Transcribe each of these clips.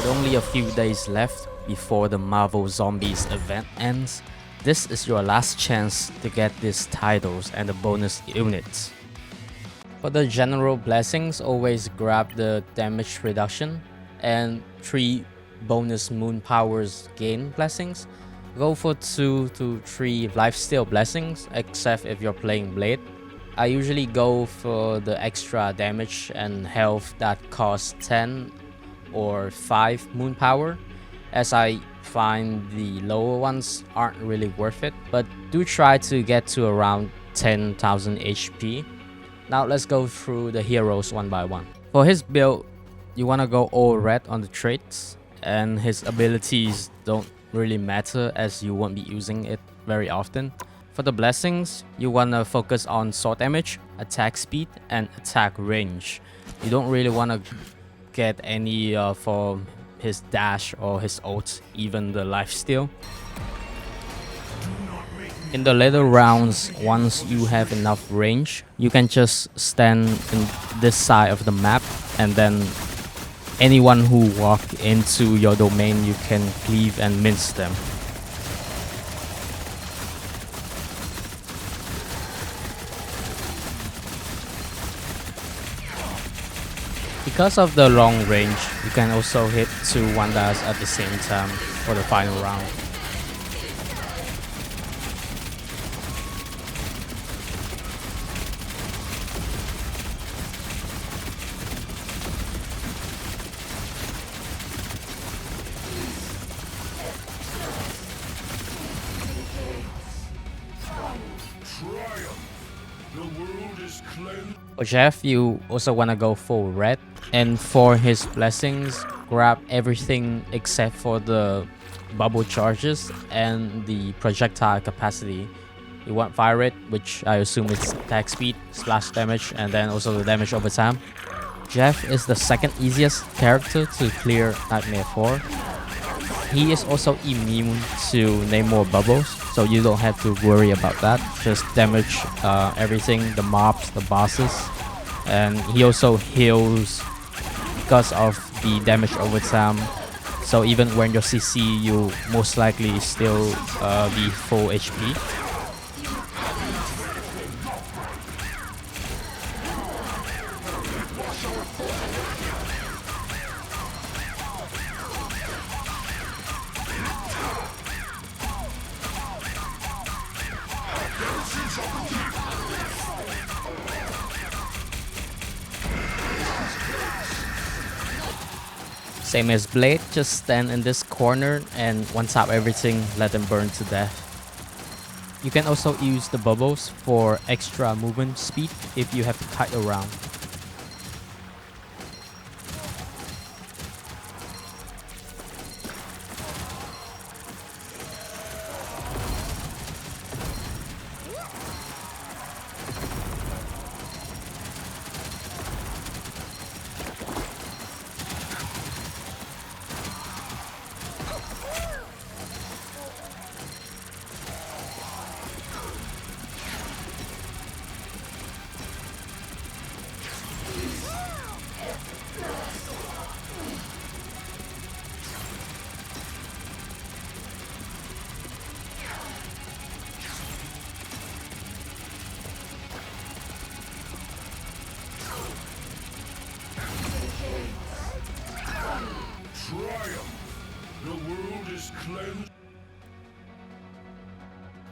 With only a few days left before the Marvel Zombies event ends, this is your last chance to get these titles and the bonus units. For the general blessings, always grab the damage reduction and 3 bonus moon powers gain blessings. Go for 2 to 3 lifesteal blessings, except if you're playing Blade. I usually go for the extra damage and health that costs 10 or 5 moon power, as I find the lower ones aren't really worth it, but do try to get to around 10,000 HP. Now let's go through the heroes one by one. For his build, you want to go all red on the traits, and his abilities don't really matter as you won't be using it very often. For the blessings, you want to focus on sword damage, attack speed, and attack range. You don't really want to get any for his dash or his ult, even the lifesteal. In the later rounds, once you have enough range, you can just stand in this side of the map, and then anyone who walk into your domain, you can cleave and mince them. Because of the long range, you can also hit 2 Wandas at the same time for the final round. For Jeff, you also want to go full red, and for his blessings, grab everything except for the bubble charges and the projectile capacity. You want fire rate, which I assume is attack speed, splash damage, and then also the damage over time. Jeff is the second easiest character to clear Nightmare 4. He is also immune to Namor bubbles, so you don't have to worry about that. Just damage everything, the mobs, the bosses, and he also heals because of the damage over time. So even when you're CC, you most likely still be full HP. Same as Blade, just stand in this corner and one-tap everything, let them burn to death. You can also use the bubbles for extra movement speed if you have to kite around.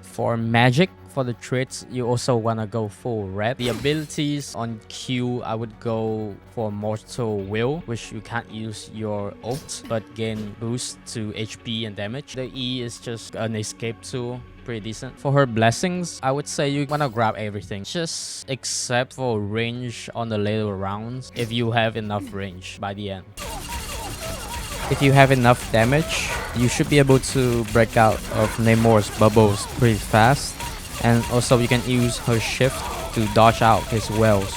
For magic, for the traits, you also want to go full red. The abilities on Q, I would go for Mortal Will, which you can't use your ult, but gain boost to HP and damage. The E is just an escape tool, pretty decent. For her blessings, I would say you want to grab everything, just except for range on the later rounds, if you have enough range by the end. If you have enough damage, you should be able to break out of Namor's bubbles pretty fast, and also you can use her shift to dodge out his wells.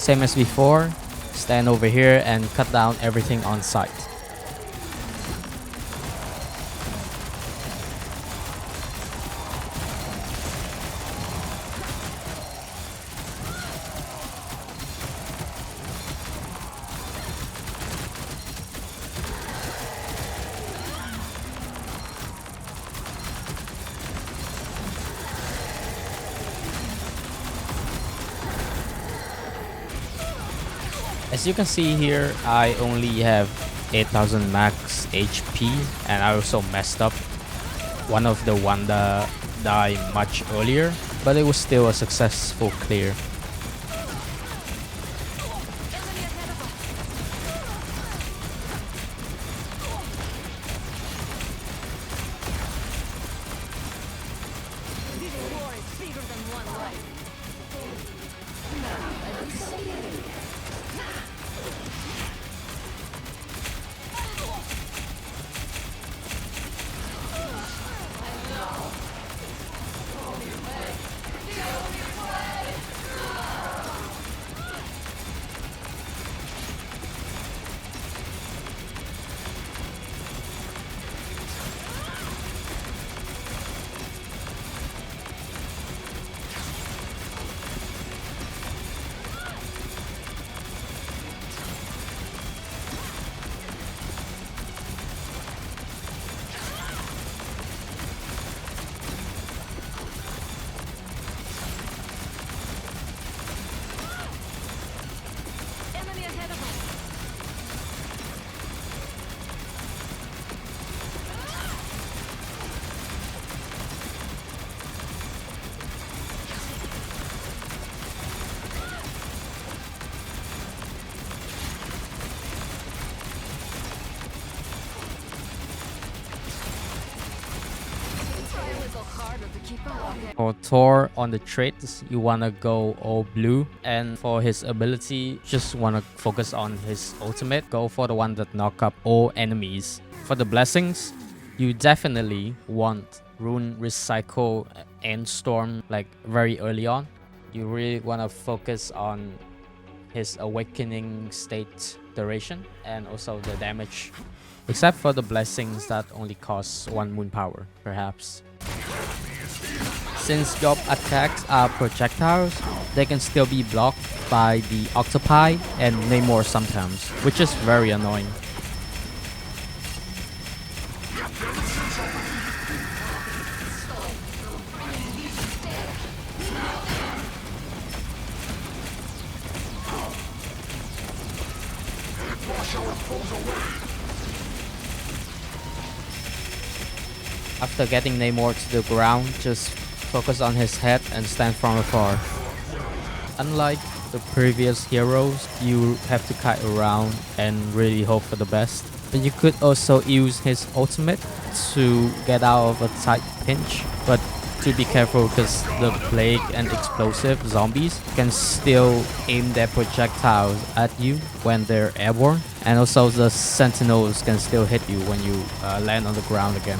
Same as before, stand over here and cut down everything on sight. As you can see here, I only have 8000 max HP, and I also messed up one of the Wanda die much earlier, but it was still a successful clear. For Thor on the traits, you wanna go all blue, and for his ability, just wanna focus on his ultimate. Go for the one that knock up all enemies. For the blessings, you definitely want Rune Recycle and Storm like very early on. You really wanna focus on his awakening state duration and also the damage. Except for the blessings that only costs 1 moon power, perhaps. Since Job attacks are projectiles, they can still be blocked by the octopi and Namor sometimes, which is very annoying. After getting Namor to the ground, just focus on his head and stand from afar. Unlike the previous heroes, you have to kite around and really hope for the best. But you could also use his ultimate to get out of a tight pinch, but to be careful because the plague and explosive zombies can still aim their projectiles at you when they're airborne, and also the sentinels can still hit you when you land on the ground again.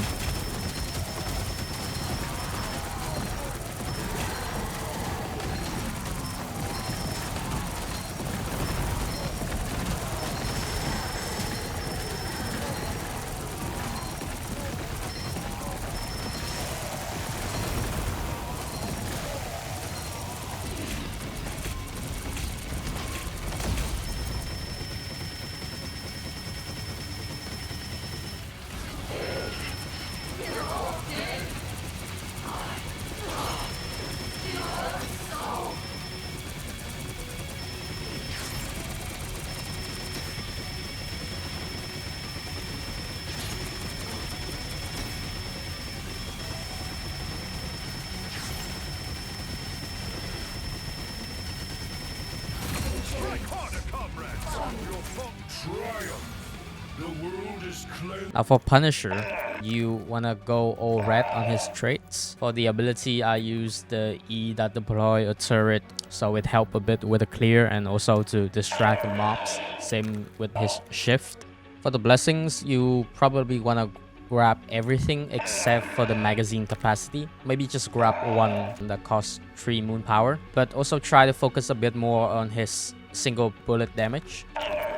Now for Punisher, you wanna go all red on his traits. For the ability, I use the E that deploy a turret, so it help a bit with the clear and also to distract the mobs. Same with his shift. For the blessings, you probably wanna grab everything except for the magazine capacity. Maybe just grab one that costs 3 moon power, but also try to focus a bit more on his single bullet damage,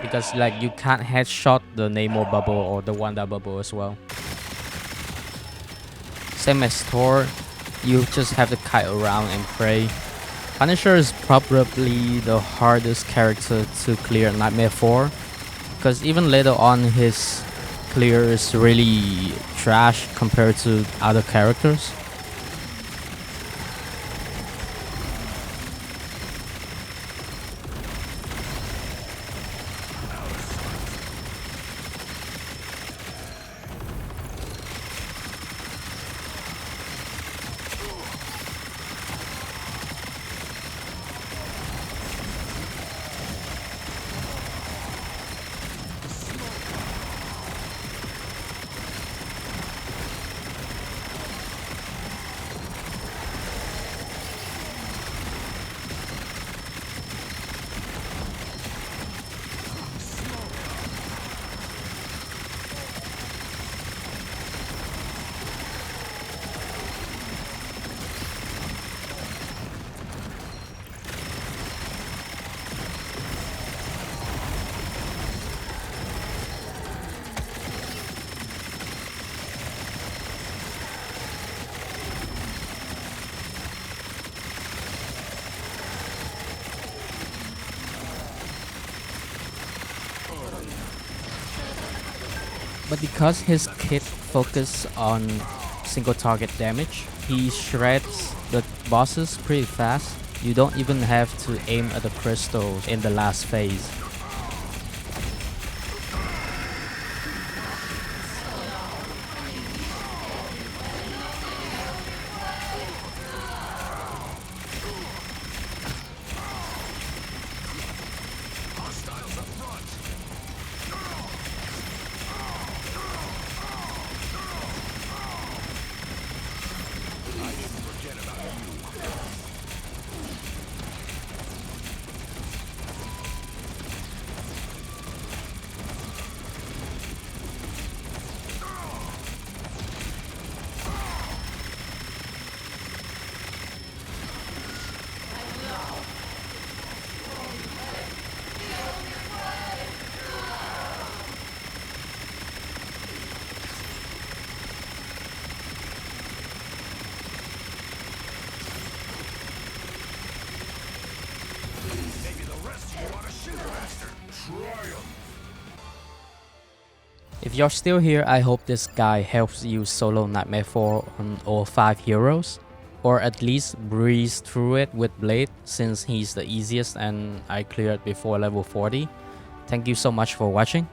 because like you can't headshot the Namor bubble or the Wanda bubble as well. Same as Thor, you just have to kite around and pray. Punisher is probably the hardest character to clear Nightmare 4, because even later on his clear is really trash compared to other characters. But because his kit focuses on single target damage, he shreds the bosses pretty fast. You don't even have to aim at the crystals in the last phase. If you're still here, I hope this guy helps you solo Nightmare 4 on all 5 heroes, or at least breeze through it with Blade, since he's the easiest and I cleared before level 40. Thank you so much for watching.